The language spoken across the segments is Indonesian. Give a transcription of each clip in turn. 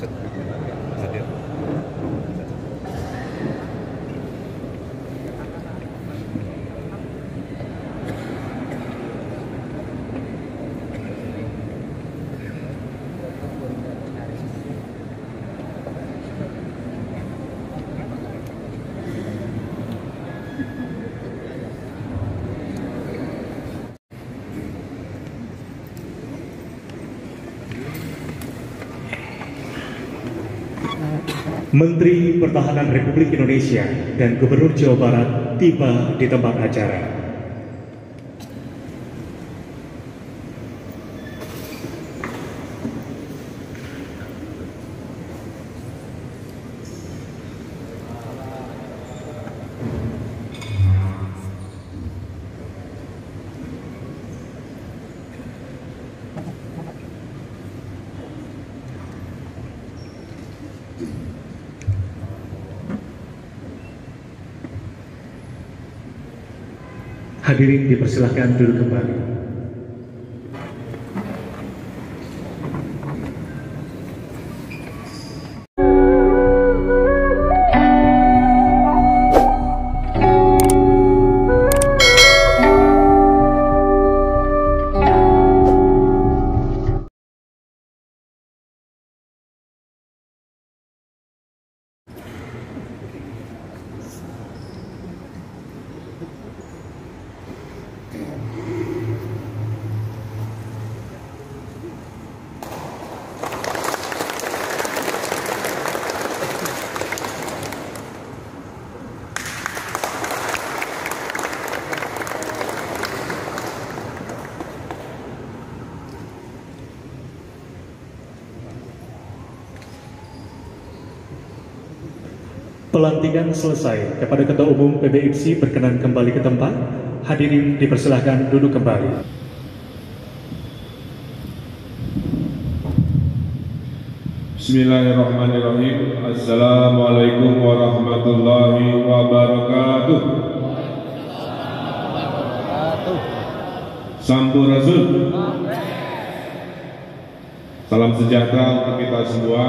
hadir. Menteri Pertahanan Republik Indonesia dan Gubernur Jawa Barat tiba di tempat acara. Hadirin dipersilahkan duduk kembali. Pelantikan selesai. Kepada Ketua Umum PBIPSI berkenan kembali ke tempat. Hadirin dipersilahkan duduk kembali. Bismillahirrahmanirrahim. Assalamualaikum warahmatullahi wabarakatuh. Sampurasun. Salam sejahtera untuk kita semua.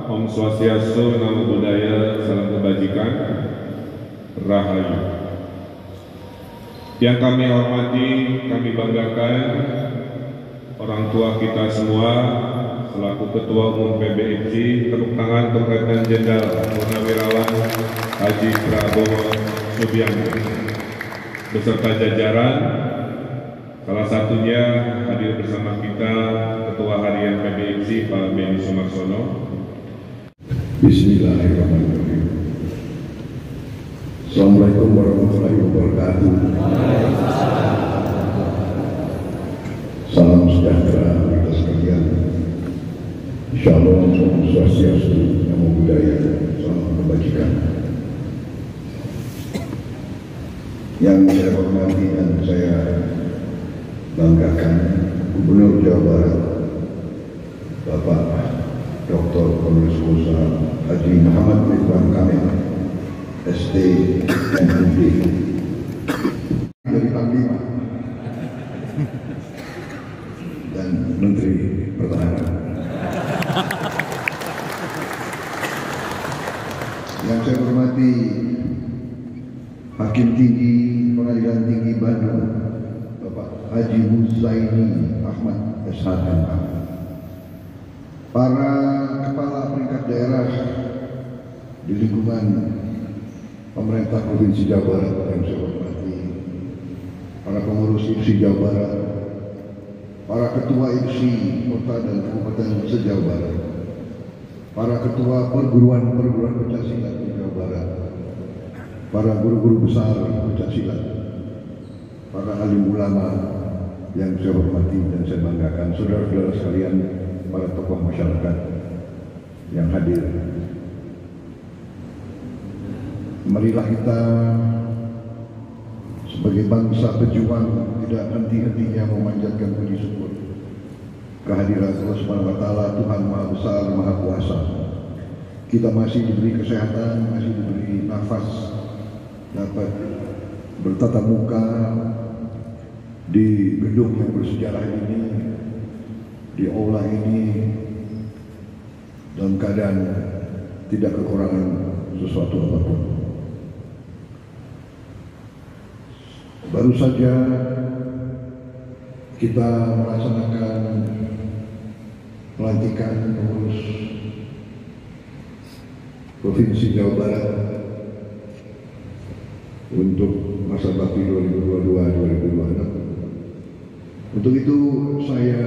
Om Swastiastu, Namo Buddhaya, salam kebajikan, Rahayu. Yang kami hormati, kami banggakan orang tua kita semua selaku Ketua Umum PBIPSI. Tepuk tangan untuk Letnan Jenderal Purnawirawan Haji Prabowo Subianto beserta jajaran. Salah satunya hadir bersama kita Ketua Harian PBIPSI Pak Beni Sumarsono. Bismillahirrahmanirrahim. Assalamualaikum warahmatullahi wabarakatuh. Salam sejahtera kita sekalian. Shalom, Om Swastiastu, Namo Buddhaya, salam kebajikan. Yang saya hormati dan saya banggakan Gubernur Jawa Barat Bapak Dr. Honoris Causa Haji Muhammad Ridwan Kamil, ST MUD, dari Panglima dan Menteri Pertahanan. Yang saya hormati Hakim Tinggi Pengadilan Tinggi Bandung Bapak Haji Huzaini Ahmad SHMH, para kepala peringkat daerah di lingkungan pemerintah Provinsi Jawa Barat yang saya hormati, para pengurus IPSI Jawa Barat, para ketua IPSI Kota dan Kabupaten se-Jawa Barat, para ketua perguruan pencaksilat di Jawa Barat, para guru-guru besar pencaksilat, para alim ulama yang saya hormati dan saya banggakan, saudara-saudara sekalian, para tokoh masyarakat yang hadir. Marilah kita sebagai bangsa pejuang tidak henti-hentinya memanjatkan puji syukur kehadiran Allah Subhanahu wa Ta'ala, Tuhan Maha Besar, Maha Kuasa. Kita masih diberi kesehatan, masih diberi nafas, dapat bertatap muka di gedung yang bersejarah ini, di aula ini, dan keadaan tidak kekurangan sesuatu apapun. Baru saja kita melaksanakan pelantikan pengurus Provinsi Jawa Barat untuk masa bakti 2022-2026. Untuk itu saya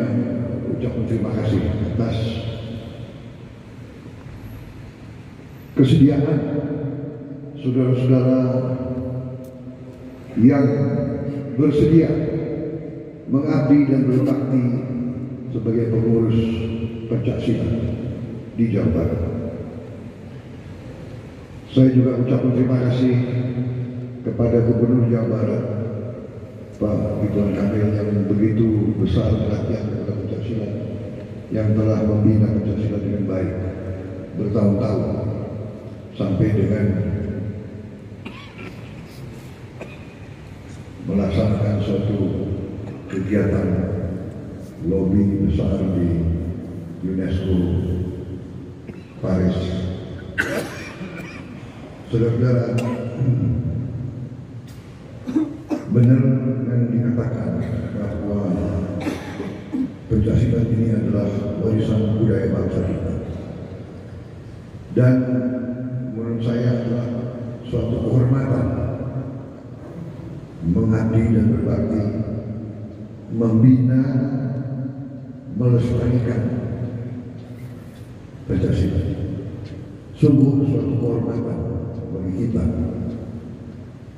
ucapkan terima kasih atas kesediaan saudara-saudara yang bersedia mengabdi dan berbakti sebagai pengurus Pencaksilat di Jawa Barat. Saya juga ucapkan terima kasih kepada Gubernur Jawa Barat Pak Ridwan Kamil yang begitu besar perhatian kepada Pencaksilat, yang telah membina Pencaksilat dengan baik bertahun-tahun sampai dengan melaksanakan suatu kegiatan lobby besar di UNESCO Paris. Saudara-saudara, benar yang dikatakan bahwa Pencaksilat ini adalah warisan budaya bangsa kita, dan menurut saya adalah suatu kehormatan mengabdi dan berbakti, membina, melestarikan Pencaksilat. Sungguh suatu kehormatan bagi kita,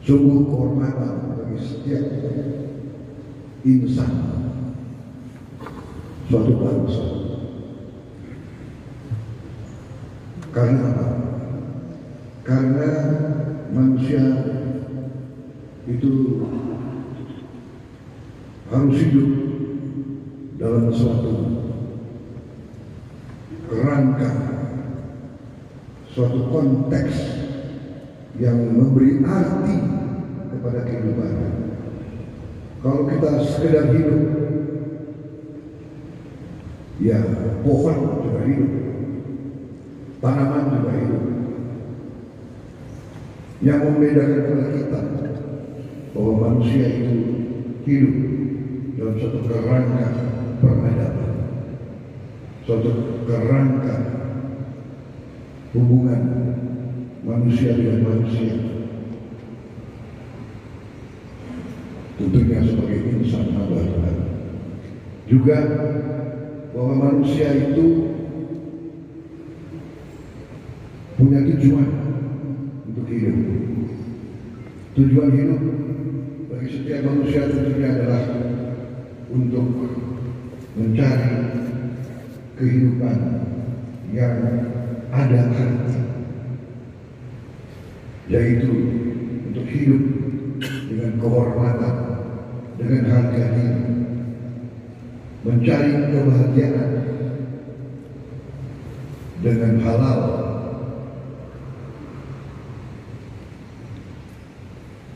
sungguh kehormatan bagi setiap insan suatu bangsa. Karena apa? Karena manusia itu harus hidup dalam suatu kerangka, suatu konteks yang memberi arti kepada kehidupan. Kalau kita sekedar hidup, ya pohon juga hidup, tanaman juga hidup. Yang membedakan kepada kita bahwa manusia itu hidup dalam suatu kerangka peradaban, suatu kerangka hubungan manusia dengan manusia, tentunya sebagai insan hamba Tuhan. Juga bahwa manusia itu punya tujuan untuk hidup. Tujuan hidup bagi setiap manusia tentunya adalah untuk mencari kehidupan yang ada arti, yaitu untuk hidup dengan kehormatan, dengan harga diri, mencari kebahagiaan dengan halal,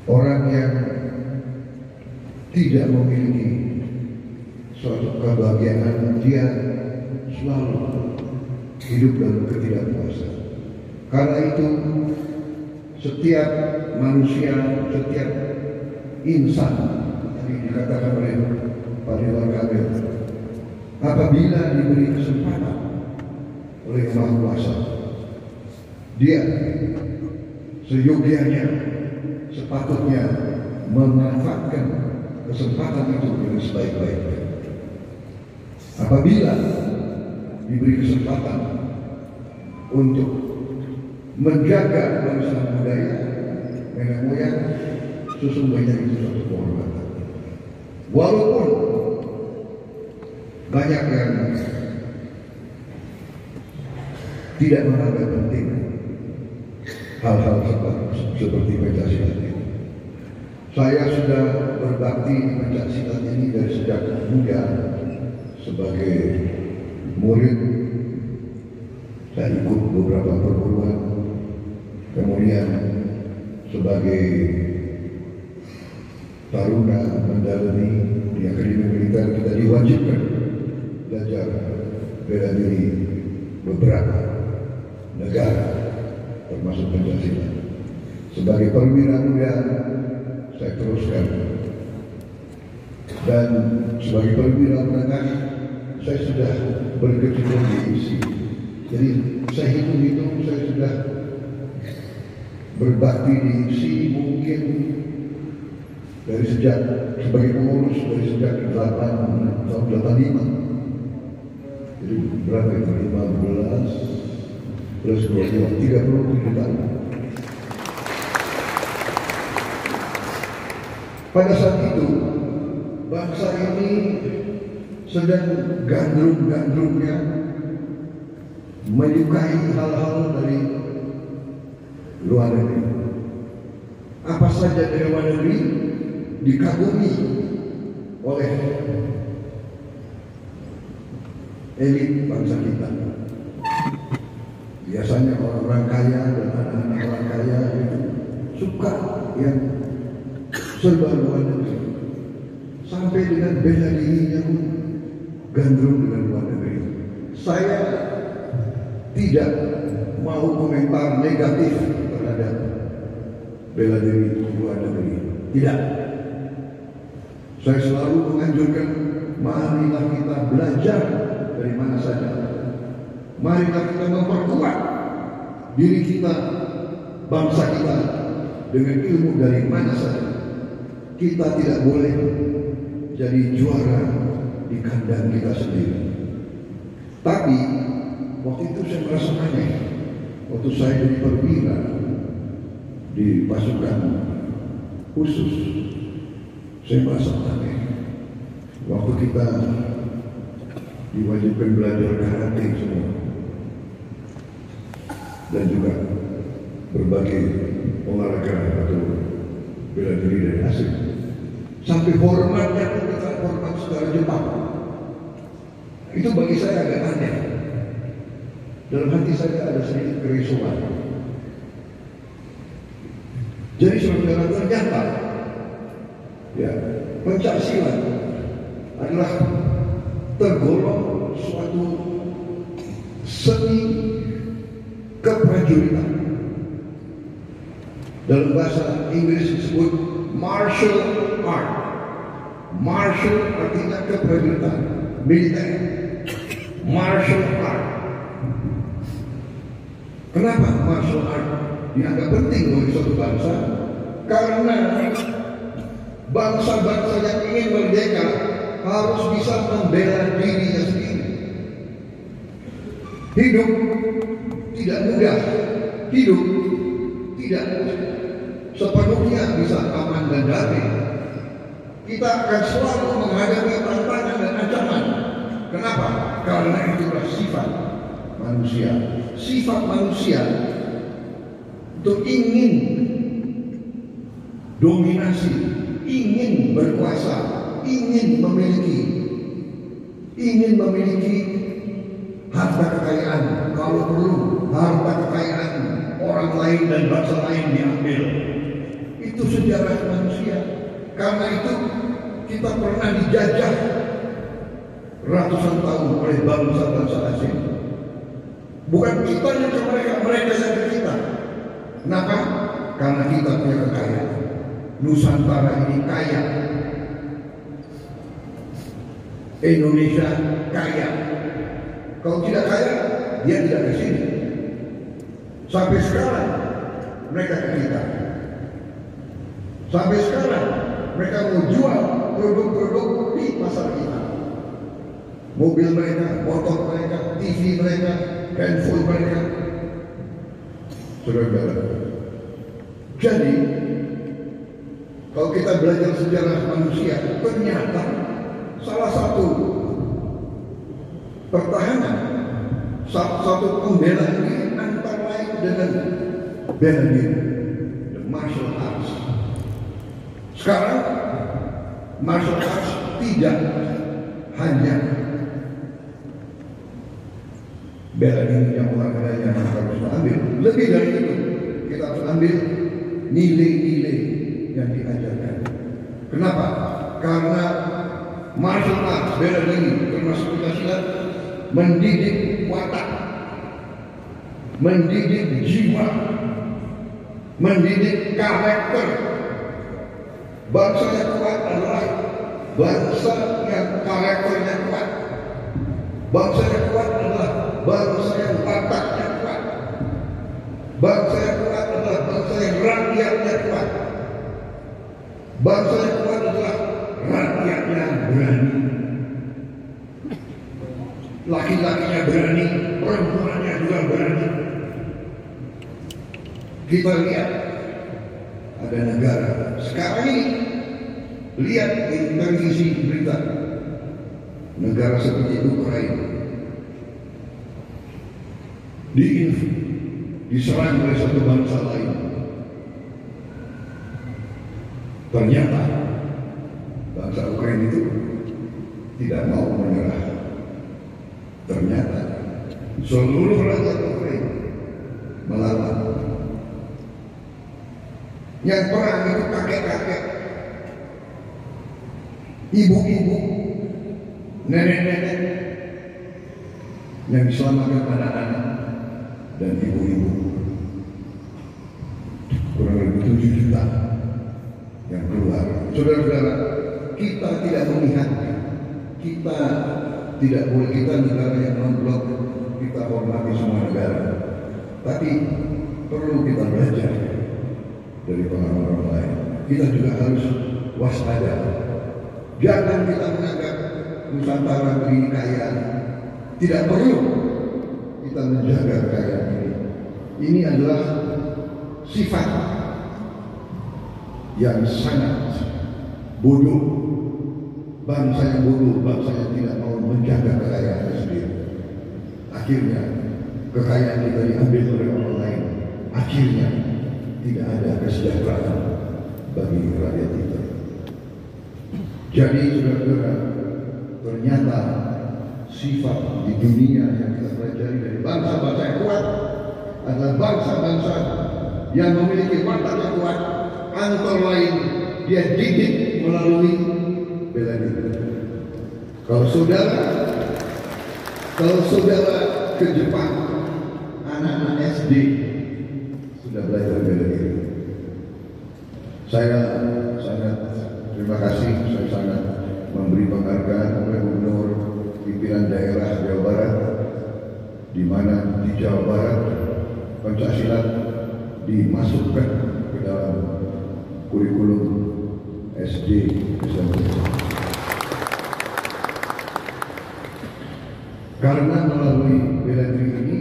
orang yang tidak memiliki suatu kebahagiaan, dia selalu hidup dalam ketidakpuasan. Karena itu setiap manusia, setiap insan, tadi dikatakan oleh Pak Ridwan Kamil, apabila diberi kesempatan oleh Yang Maha Kuasa, dia seyogianya, sepatutnya memanfaatkan kesempatan itu dengan sebaik-baiknya. Apabila diberi kesempatan untuk menjaga warisan budaya nenek moyang, sesungguhnya itu suatu kehormatan. Walaupun banyak yang tidak menganggap penting hal-hal seperti Pencaksilat ini. Saya sudah berbakti di Pencaksilat ini dari sejak muda sebagai murid. Saya ikut beberapa perguruan, kemudian sebagai taruna mendalami di Akademi Militer kita diwajibkan belajar bela diri beberapa negara, termasuk Pancasila. Sebagai perwira muda, saya teruskan. Dan sebagai perwira menengah, saya sudah berkecimpung di IPSI. Jadi saya hitung-hitung saya sudah berbakti di IPSI mungkin dari sejak sebagai pengurus dari sejak tahun 85. Jadi berapa itu? 15 plus 20, 37 tahun. Pada saat itu bangsa ini sedang gandrung-gandrungnya menyukai hal-hal dari luar negeri. Apa saja dari luar negeri dikagumi oleh elit bangsa kita. Biasanya orang-orang kaya dan anak-anak orang kaya itu suka yang serba luar negeri. Sampai dengan bela dirinya pun gandrung dengan luar negeri. Saya tidak mau komentar negatif terhadap bela diri luar negeri. Tidak. Saya selalu menganjurkan, marilah kita belajar dari mana saja. Marilah kita memperkuat diri kita, bangsa kita dengan ilmu dari mana saja. Kita tidak boleh jadi juara di kandang kita sendiri. Tapi waktu itu saya merasa aneh. Waktu saya jadi perwira di pasukan khusus, saya merasa aneh. Waktu kita diwajibkan belajar karate semua dan juga berbagai olahraga atau bela diri dari asing. Sampai hormatnya pun bukan hormat saudara Jepang. Itu bagi saya agak aneh. Dalam hati saya ada sedikit kerisauan. Jadi saudara ternyata ya, pencaksilat adalah tergolong suatu seni keprajuritan. Dalam bahasa Inggris disebut martial art. Martial artinya keprajuritan, militer. Martial art. Kenapa martial art dianggap penting bagi suatu bangsa? Karena bangsa-bangsa yang ingin merdeka harus bisa membela dirinya sendiri. Hidup tidak mudah. Hidup tidak sepenuhnya bisa aman dan damai. Kita akan selalu menghadapi tantangan dan ancaman. Kenapa? Karena itulah sifat manusia. Sifat manusia untuk ingin dominasi, ingin berkuasa, ingin memiliki harta kekayaan. Kalau perlu harta kekayaan orang lain dan bangsa lain diambil. Itu sejarah manusia. Karena itu kita pernah dijajah ratusan tahun oleh bangsa-bangsa asing. Bukan kita yang ke mereka, mereka yang ke kita. Kenapa? Karena kita punya kekayaan. Nusantara ini kaya. Indonesia kaya. Kalau tidak kaya, dia tidak ke sini. Sampai sekarang mereka ke kita. Sampai sekarang mereka mau jual produk-produk di pasar kita. Mobil mereka, motor mereka, TV mereka, handphone mereka. Saudara-saudara. Jadi kalau kita belajar sejarah manusia, ternyata salah satu pertahanan, satu pembelaan diri antara lain dengan bela diri, the martial arts. Sekarang martial arts tidak hanya bela diri yang olahraga yang harus ambil, lebih dari itu kita harus ambil nilai-nilai yang diajarkan. Kenapa? Karena martial arts, bela diri termasuk Pancasila mendidik watak. mendidik jiwa, mendidik karakter. Bangsa yang kuat adalah bangsa yang karakternya kuat. Bangsa yang kuat adalah bangsa yang wataknya kuat. Bangsa yang kuat adalah bangsa yang rakyatnya kuat. Bangsa yang kuat adalah rakyatnya berani. Laki-lakinya berani, perempuannya juga berani. Kita lihat ada negara sekarang ini, lihat di televisi berita negara seperti Ukraina diserang oleh satu bangsa lain. Ternyata bangsa Ukraina itu tidak mau menyerah. Ternyata seluruh rakyat Ukraina melawan. Yang perang itu kakek-kakek, ibu-ibu, nenek-nenek, yang diselamatkan anak-anak dan ibu-ibu. Kurang lebih 7 juta yang keluar. Saudara-saudara, kita tidak memihakkan. Kita tidak boleh, kita negara yang non-blok, kita hormati semua negara. Tapi perlu kita belajar dari pengalaman orang lain. Kita juga harus waspada. Jangan kita menganggap Nusantara begini kaya. Tidak perlu kita menjaga kekayaan ini. Ini adalah sifat yang sangat bodoh. Bangsa yang bodoh, bangsa yang tidak mau menjaga kekayaan sendiri. Akhirnya kekayaan kita diambil oleh orang lain. Akhirnya tidak ada kesejahteraan bagi rakyat kita. Jadi saudara-saudara, ternyata sifat di dunia yang kita pelajari dari bangsa-bangsa yang kuat adalah bangsa-bangsa yang memiliki watak yang kuat. Antara lain dia didik melalui bela diri. Kalau saudara ke Jepang, anak-anak SD sudah belajar bela diri. Saya sangat terima kasih, saya sangat memberi penghargaan kepada Gubernur pimpinan daerah Jawa Barat, di mana di Jawa Barat Pancasila dimasukkan ke dalam kurikulum SD SMP. Karena melalui bela diri ini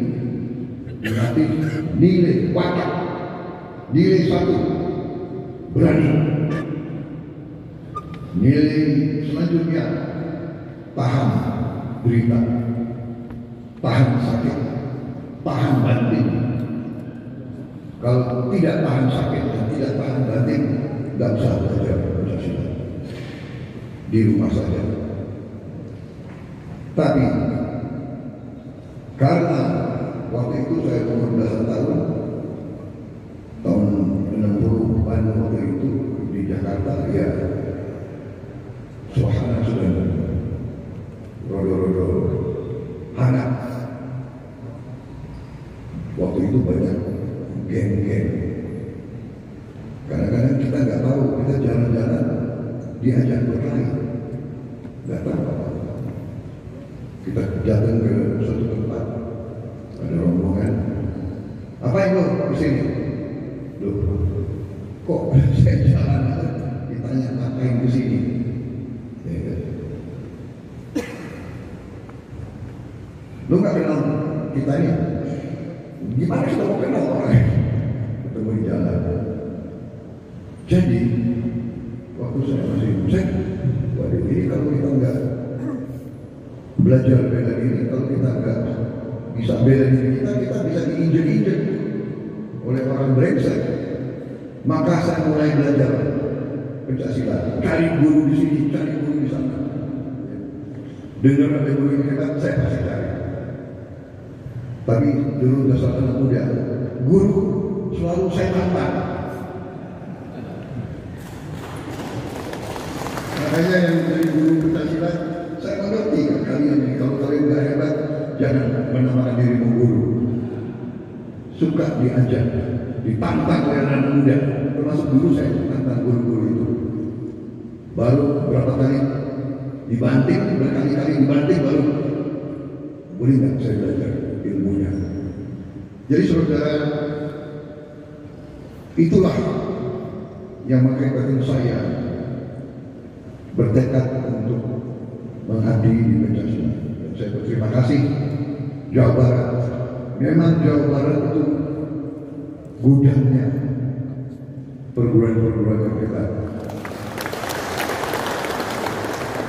dilatih nilai watak, nilai satu berani, nilai selanjutnya tahan derita, tahan sakit, tahan banting. Kalau tidak tahan sakit dan tidak tahan banting, tidak usah belajar Pancasila, di rumah saja. Tapi karena waktu itu saya umur belasan tahun 60-an waktu itu di Jakarta, ya suasana sudah rodo-rodo hangat. Waktu itu banyak geng-geng. Kadang-kadang kita nggak tahu, kita jalan-jalan diajak berkelahi, nggak tahu apa. Kita datang ke suatu tempat, ada rombongan. Apa yang lo kesini? Loh, kok saya jalan aja ditanya ngapain kesini? Ya, kan? Lo nggak kenal kita ini? Gimana kita mau kenal orang? Ketemu di jalan. Jadi waktu saya masih musik, waduh, ini kalau kita nggak belajar bela diri, kalau kita nggak bisa bela diri kita bisa diinjek-injek oleh orang brengsek. Maka saya mulai belajar Pancasila, cari guru di sini, cari guru di sana. Dengar ada guru yang hebat, saya pasti cari. Tapi dulu dasar anak muda, guru selalu saya tantang. Makanya yang dari guru Pancasila, saya mengerti kan kalian ini, kalau kalian nggak hebat, jangan menamakan dirimu guru. suka diajak, ditantang oleh anak muda, termasuk dulu saya tantang guru-guru itu. Baru berapa kali dibanting, berkali-kali dibanting, baru boleh nggak saya belajar ilmunya. Jadi saudara, itulah yang mengakibatkan saya bertekad untuk mengabdi di Pancasila. Dan saya berterima kasih Jawa Barat. Memang Jawa Barat itu gudangnya perguruan-perguruan yang hebat.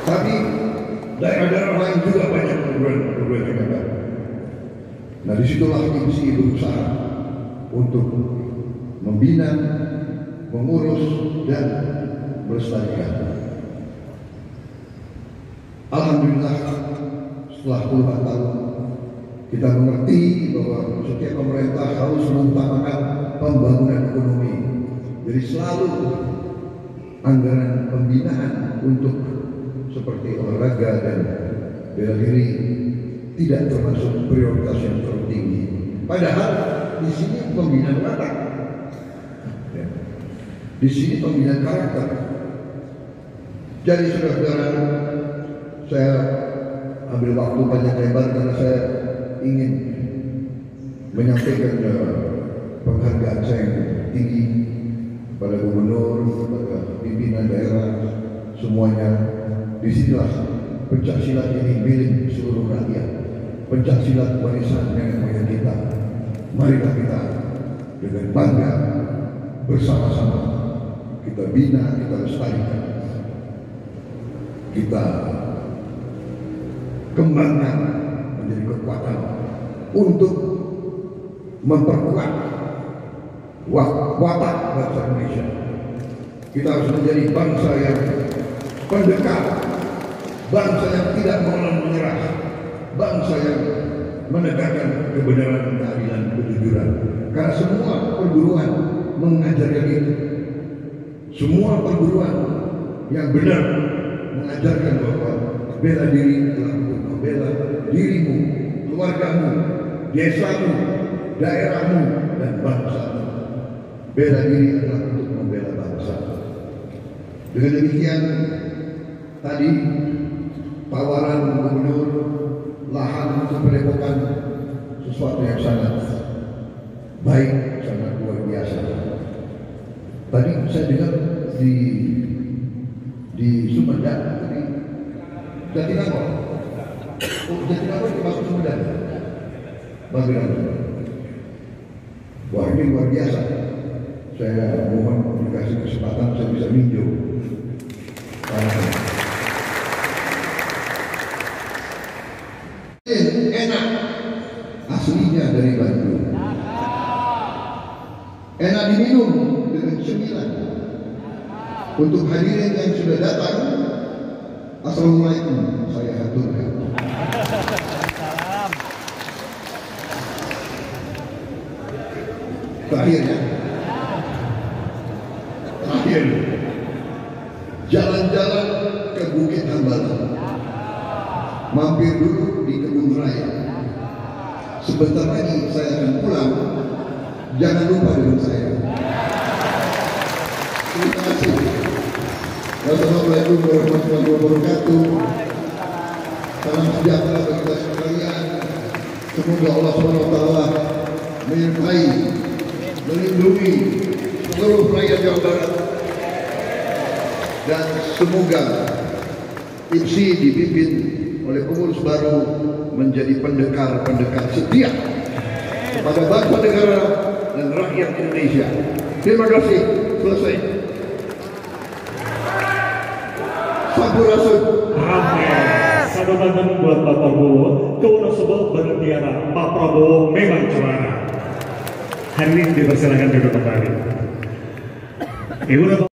Tapi daerah-daerah lain juga banyak perguruan-perguruan yang hebat. Nah, disitulah IMSI berusaha untuk membina, mengurus, dan melestarikan. Alhamdulillah, setelah puluhan tahun kita mengerti bahwa setiap pemerintah harus mengutamakan pembangunan ekonomi. Jadi selalu anggaran pembinaan untuk seperti olahraga dan bela diri tidak termasuk prioritas yang tertinggi. Padahal di sini pembinaan watak, di sini pembinaan karakter. Jadi saudara-saudara, saya ambil waktu banyak lebar karena saya ingin menyampaikan penghargaan saya yang tinggi pada gubernur, pada pimpinan daerah, semuanya. Disinilah pencak silat ini milik seluruh rakyat. Pencak silat warisan nenek moyang kita. Marilah kita dengan bangga bersama-sama kita bina, kita lestarikan, kita kembangkan menjadi kekuatan untuk memperkuat watak bangsa Indonesia. Kita harus menjadi bangsa yang pendekar, bangsa yang tidak mau menyerah, bangsa yang menegakkan kebenaran, keadilan, kejujuran. Karena semua perguruan mengajarkan itu. Semua perguruan yang benar mengajarkan bahwa bela diri adalah untuk membela dirimu, keluargamu, desamu, daerahmu, dan bangsamu. Bela diri adalah untuk membela bangsa. Dengan demikian, tadi tawaran gubernur lahan untuk padepokan sesuatu yang sangat baik, sangat luar biasa. Tadi saya dengar di Sumedang, di Jatinangor. Oh, Jatinangor termasuk Sumedang. Bagaimana? Wah, ini luar biasa. Saya mohon dikasih kesempatan saya bisa minjau. Enak, aslinya dari Bandung. Enak diminum dengan cemilan. Untuk hadirin yang sudah datang, assalamualaikum, saya haturkan. Terakhir ya. Terakhir. Jalan-jalan ke Bukit Hambalang. Mampir dulu di Kebun Raya. Sebentar lagi saya akan pulang. Jangan lupa dengan saya. Terima kasih. Wassalamualaikum warahmatullahi wabarakatuh. Salam sejahtera bagi kita sekalian. Semoga Allah SWT menyertai, melindungi seluruh rakyat Jawa Barat, dan semoga IMSI dipimpin oleh pengurus baru menjadi pendekar-pendekar setia kepada bangsa negara dan rakyat Indonesia. Terima kasih. Selesai. Sampurasun. Amin. Sadotangan buat Pak Prabowo, keunang sebel bertiara Pak Prabowo memang juara. Hadirin dipersilakan duduk kembali. Ibu